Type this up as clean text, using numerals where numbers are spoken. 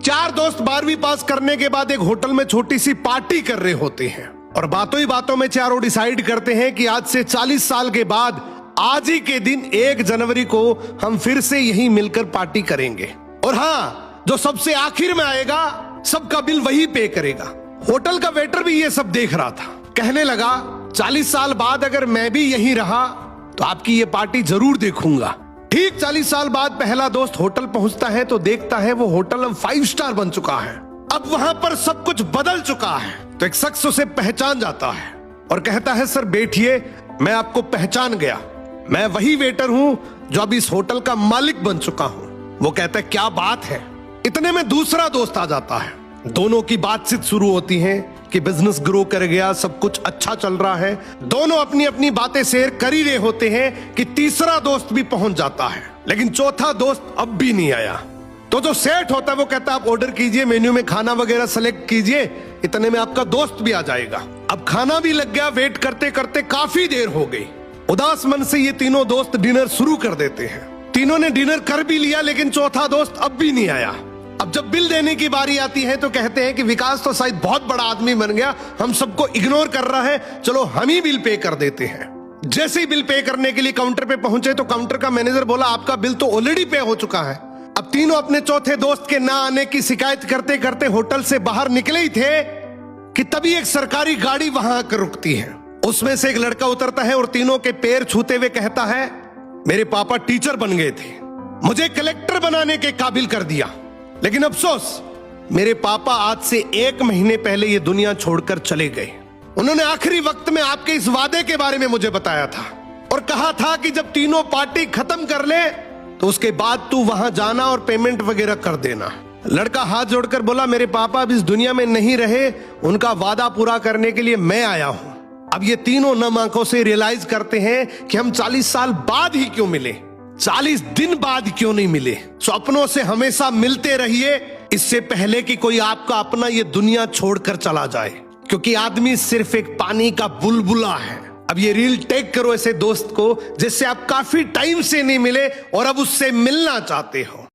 चार दोस्त 12वीं पास करने के बाद एक होटल में छोटी सी पार्टी कर रहे होते हैं और बातों ही बातों में चारों डिसाइड करते हैं कि आज से 40 साल के बाद आज ही के दिन 1 जनवरी को हम फिर से यहीं मिलकर पार्टी करेंगे। और हाँ, जो सबसे आखिर में आएगा सबका बिल वही पे करेगा। होटल का वेटर भी ये सब देख रहा था, कहने लगा 40 साल बाद अगर मैं भी यहीं रहा तो आपकी ये पार्टी जरूर देखूंगा। ठीक 40 साल बाद पहला दोस्त होटल पहुंचता है तो देखता है वो होटल अब 5 स्टार बन चुका है। अब वहां पर सब कुछ बदल चुका है। तो एक शख्स उसे पहचान जाता है और कहता है सर बैठिए, मैं आपको पहचान गया, मैं वही वेटर हूं जो अब इस होटल का मालिक बन चुका हूं। वो कहता है क्या बात है। इतने में दूसरा दोस्त आ जाता है, दोनों की बातचीत शुरू होती है कि बिजनेस ग्रो कर गया, सब कुछ अच्छा चल रहा है। दोनों अपनी अपनी बातें शेयर कर ही रहे होते हैं कि तीसरा दोस्त भी पहुंच जाता है, लेकिन चौथा दोस्त अब भी नहीं आया। तो जो सेठ होता है वो कहता है आप ऑर्डर कीजिए, मेन्यू में खाना वगैरह सेलेक्ट कीजिए, इतने में आपका दोस्त भी आ जाएगा। अब खाना भी लग गया, वेट करते करते काफी देर हो गई। उदास मन से ये तीनों दोस्त डिनर शुरू कर देते हैं। तीनों ने डिनर कर भी लिया लेकिन चौथा दोस्त अब भी नहीं आया। अब जब बिल देने की बारी आती है तो कहते हैं कि विकास तो शायद बहुत बड़ा आदमी बन गया, हम सबको इग्नोर कर रहा है, चलो हम ही बिल पे कर देते हैं। जैसे ही बिल पे करने के लिए काउंटर पे पहुंचे तो काउंटर का मैनेजर बोला आपका बिल तो ऑलरेडी पे हो चुका है। अब तीनों अपने चौथे दोस्त के ना आने की शिकायत करते करते होटल से बाहर निकले ही थे कि तभी एक सरकारी गाड़ी वहां आकर रुकती है। उसमें से एक लड़का उतरता है और तीनों के पैर छूते हुए कहता है मेरे पापा टीचर बन गए थे, मुझे कलेक्टर बनाने के काबिल कर दिया, लेकिन अफसोस मेरे पापा आज से 1 महीने पहले ये दुनिया छोड़कर चले गए। उन्होंने आखिरी वक्त में आपके इस वादे के बारे में मुझे बताया था और कहा था कि जब तीनों पार्टी खत्म कर ले तो उसके बाद तू वहां जाना और पेमेंट वगैरह कर देना। लड़का हाथ जोड़कर बोला मेरे पापा अब इस दुनिया में नहीं रहे, उनका वादा पूरा करने के लिए मैं आया हूं। अब ये तीनों नम आंखों से रियलाइज करते हैं कि हम 40 साल बाद ही क्यों मिले, 40 दिन बाद क्यों नहीं मिले। सपनों से हमेशा मिलते रहिए, इससे पहले कि कोई आपका अपना ये दुनिया छोड़कर चला जाए, क्योंकि आदमी सिर्फ एक पानी का बुलबुला है। अब ये रील टेक करो ऐसे दोस्त को जिससे आप काफी टाइम से नहीं मिले और अब उससे मिलना चाहते हो।